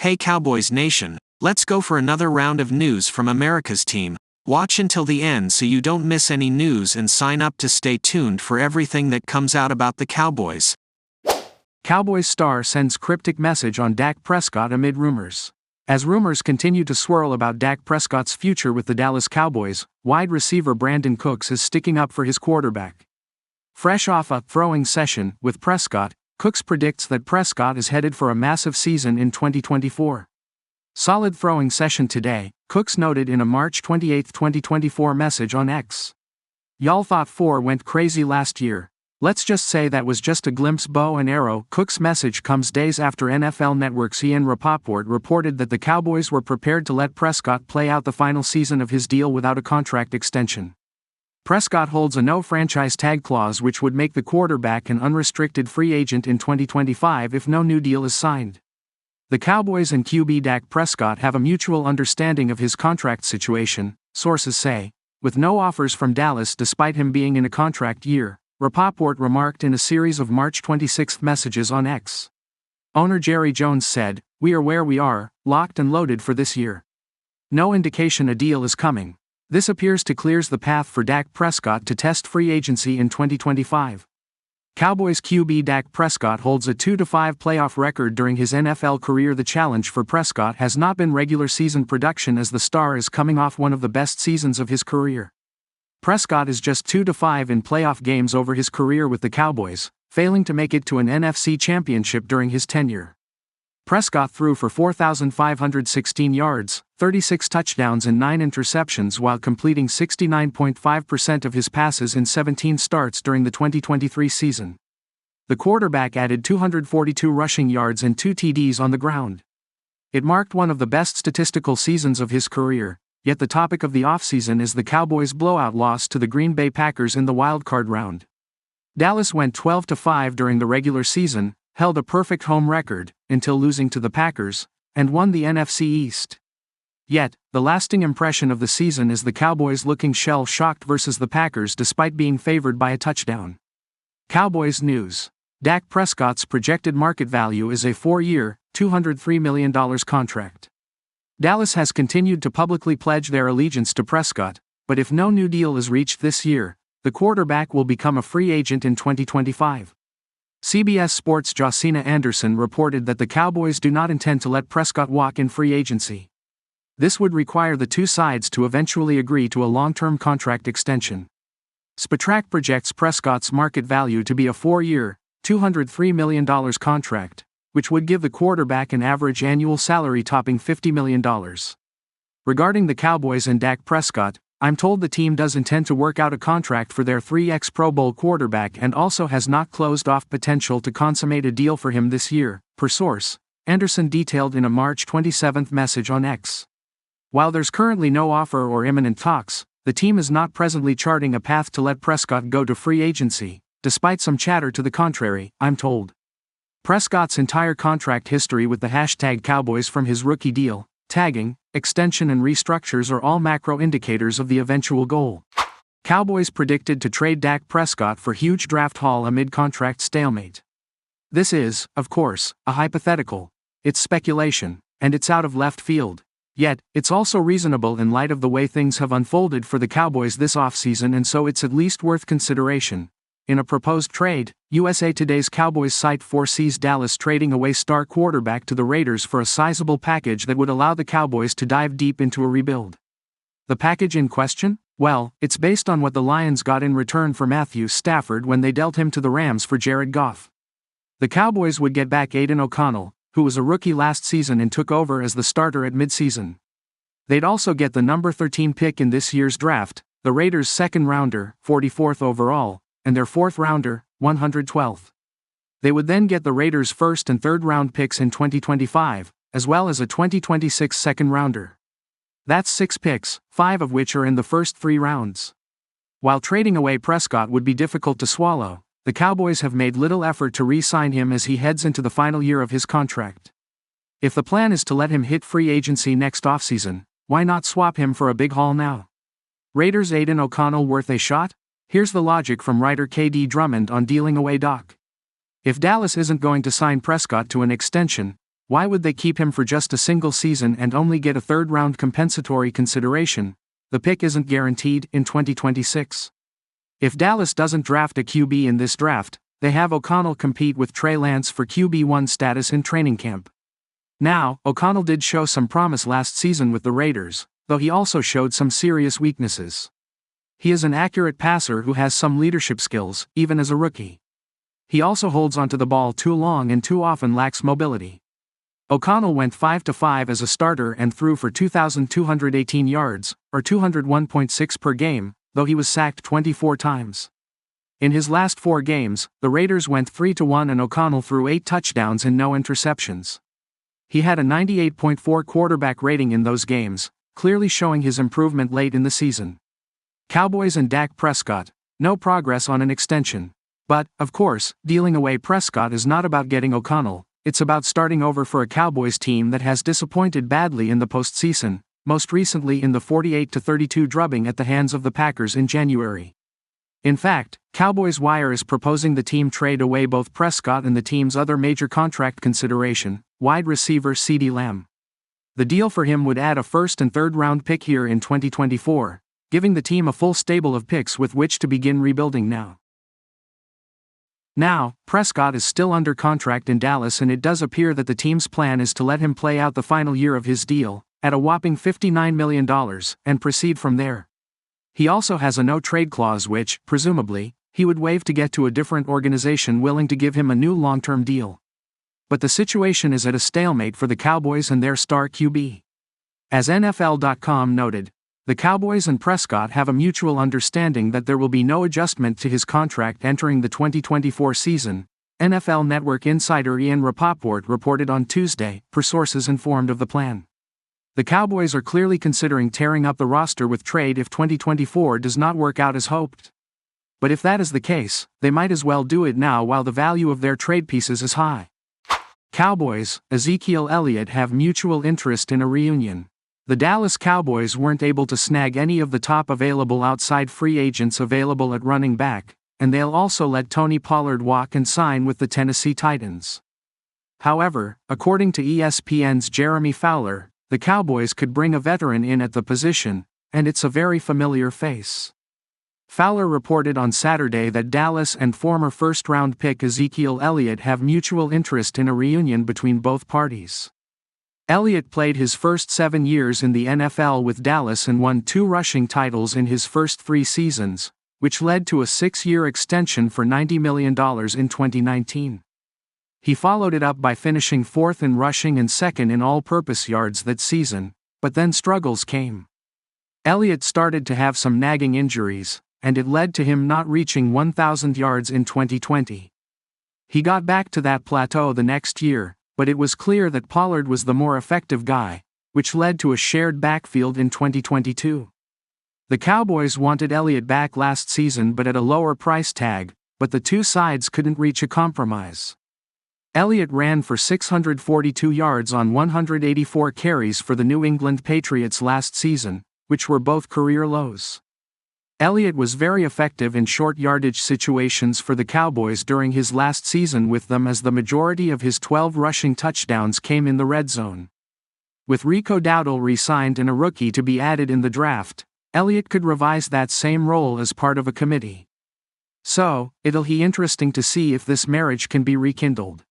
Hey Cowboys Nation, let's go for another round of news from America's team. Watch until the end so you don't miss any news and sign up to stay tuned for everything that comes out about the Cowboys. Cowboys star sends cryptic message on Dak Prescott amid rumors. As rumors continue to swirl about Dak Prescott's future with the Dallas Cowboys, wide receiver Brandon Cooks is sticking up for his quarterback. Fresh off a throwing session with Prescott, Cooks predicts that Prescott is headed for a massive season in 2024. Solid throwing session today, Cooks noted in a March 28, 2024 message on X. Y'all thought 4 went crazy last year. Let's just say that was just a glimpse, bow and arrow. Cooks' message comes days after NFL Network's Ian Rapoport reported that the Cowboys were prepared to let Prescott play out the final season of his deal without a contract extension. Prescott holds a no-franchise tag clause which would make the quarterback an unrestricted free agent in 2025 if no new deal is signed. The Cowboys and QB Dak Prescott have a mutual understanding of his contract situation, sources say, with no offers from Dallas despite him being in a contract year, Rapoport remarked in a series of March 26 messages on X. Owner Jerry Jones said, "We are where we are, locked and loaded for this year. No indication a deal is coming. This appears to clear the path for Dak Prescott to test free agency in 2025. Cowboys QB Dak Prescott holds a 2-5 playoff record during his NFL career. The challenge for Prescott has not been regular season production as the star is coming off one of the best seasons of his career. Prescott is just 2-5 in playoff games over his career with the Cowboys, failing to make it to an NFC championship during his tenure. Prescott threw for 4,516 yards, 36 touchdowns and 9 interceptions while completing 69.5% of his passes in 17 starts during the 2023 season. The quarterback added 242 rushing yards and 2 TDs on the ground. It marked one of the best statistical seasons of his career, yet the topic of the offseason is the Cowboys' blowout loss to the Green Bay Packers in the wildcard round. Dallas went 12-5 during the regular season, held a perfect home record, until losing to the Packers, and won the NFC East. Yet, the lasting impression of the season is the Cowboys looking shell-shocked versus the Packers despite being favored by a touchdown. Cowboys news. Dak Prescott's projected market value is a 4-year, $203 million contract. Dallas has continued to publicly pledge their allegiance to Prescott, but if no new deal is reached this year, the quarterback will become a free agent in 2025. CBS Sports' Josina Anderson reported that the Cowboys do not intend to let Prescott walk in free agency. This would require the two sides to eventually agree to a long-term contract extension. Spotrac projects Prescott's market value to be a 4-year, $203 million contract, which would give the quarterback an average annual salary topping $50 million. Regarding the Cowboys and Dak Prescott, I'm told the team does intend to work out a contract for their 3x Pro Bowl quarterback and also has not closed off potential to consummate a deal for him this year, per source, Anderson detailed in a March 27 message on X. While there's currently no offer or imminent talks, the team is not presently charting a path to let Prescott go to free agency, despite some chatter to the contrary, I'm told. Prescott's entire contract history with the #Cowboys from his rookie deal, tagging, extension and restructures are all macro indicators of the eventual goal. Cowboys predicted to trade Dak Prescott for huge draft haul amid contract stalemate. This is, of course, a hypothetical. It's speculation, and it's out of left field. Yet, it's also reasonable in light of the way things have unfolded for the Cowboys this offseason, and so it's at least worth consideration. In a proposed trade, USA Today's Cowboys site foresees Dallas trading away star quarterback to the Raiders for a sizable package that would allow the Cowboys to dive deep into a rebuild. The package in question? Well, it's based on what the Lions got in return for Matthew Stafford when they dealt him to the Rams for Jared Goff. The Cowboys would get back Aiden O'Connell, who was a rookie last season and took over as the starter at midseason. They'd also get the number 13 pick in this year's draft, the Raiders' second-rounder, 44th overall, and their 4th-rounder, 112th. They would then get the Raiders' 1st and 3rd-round picks in 2025, as well as a 2026 second-rounder. That's 6 picks, 5 of which are in the first 3 rounds. While trading away Prescott would be difficult to swallow, the Cowboys have made little effort to re-sign him as he heads into the final year of his contract. If the plan is to let him hit free agency next offseason, why not swap him for a big haul now? Raiders' Aiden O'Connell worth a shot? Here's the logic from writer K.D. Drummond on dealing away Doc. If Dallas isn't going to sign Prescott to an extension, Why would they keep him for just a single season and only get a third-round compensatory consideration? The pick isn't guaranteed in 2026. If Dallas doesn't draft a QB in this draft, they have O'Connell compete with Trey Lance for QB1 status in training camp. Now, O'Connell did show some promise last season with the Raiders, though he also showed some serious weaknesses. He is an accurate passer who has some leadership skills, even as a rookie. He also holds onto the ball too long and too often lacks mobility. O'Connell went 5-5 as a starter and threw for 2,218 yards, or 201.6 per game, though he was sacked 24 times. In his last 4 games, the Raiders went 3-1 and O'Connell threw 8 touchdowns and no interceptions. He had a 98.4 quarterback rating in those games, clearly showing his improvement late in the season. Cowboys and Dak Prescott, no progress on an extension. But, of course, dealing away Prescott is not about getting O'Connell, it's about starting over for a Cowboys team that has disappointed badly in the postseason, most recently in the 48-32 drubbing at the hands of the Packers in January. In fact, Cowboys Wire is proposing the team trade away both Prescott and the team's other major contract consideration, wide receiver CeeDee Lamb. The deal for him would add a first and third round pick here in 2024, giving the team a full stable of picks with which to begin rebuilding now. Now, Prescott is still under contract in Dallas and it does appear that the team's plan is to let him play out the final year of his deal, at a whopping $59 million, and proceed from there. He also has a no-trade clause which, presumably, he would waive to get to a different organization willing to give him a new long-term deal. But the situation is at a stalemate for the Cowboys and their star QB. As NFL.com noted, the Cowboys and Prescott have a mutual understanding that there will be no adjustment to his contract entering the 2024 season, NFL Network insider Ian Rapoport reported on Tuesday, per sources informed of the plan. The Cowboys are clearly considering tearing up the roster with trade if 2024 does not work out as hoped. But if that is the case, they might as well do it now while the value of their trade pieces is high. Cowboys, Ezekiel Elliott have mutual interest in a reunion. The Dallas Cowboys weren't able to snag any of the top available outside free agents available at running back, and they'll also let Tony Pollard walk and sign with the Tennessee Titans. However, according to ESPN's Jeremy Fowler, the Cowboys could bring a veteran in at the position, and it's a very familiar face. Fowler reported on Saturday that Dallas and former first-round pick Ezekiel Elliott have mutual interest in a reunion between both parties. Elliott played his first 7 years in the NFL with Dallas and won 2 rushing titles in his first 3 seasons, which led to a 6-year extension for $90 million in 2019. He followed it up by finishing 4th in rushing and 2nd in all-purpose yards that season, but then struggles came. Elliott started to have some nagging injuries, and it led to him not reaching 1,000 yards in 2020. He got back to that plateau the next year, but it was clear that Pollard was the more effective guy, which led to a shared backfield in 2022. The Cowboys wanted Elliott back last season but at a lower price tag, but the two sides couldn't reach a compromise. Elliott ran for 642 yards on 184 carries for the New England Patriots last season, which were both career lows. Elliott was very effective in short yardage situations for the Cowboys during his last season with them as the majority of his 12 rushing touchdowns came in the red zone. With Rico Dowdle re-signed and a rookie to be added in the draft, Elliott could revise that same role as part of a committee. So, it'll be interesting to see if this marriage can be rekindled.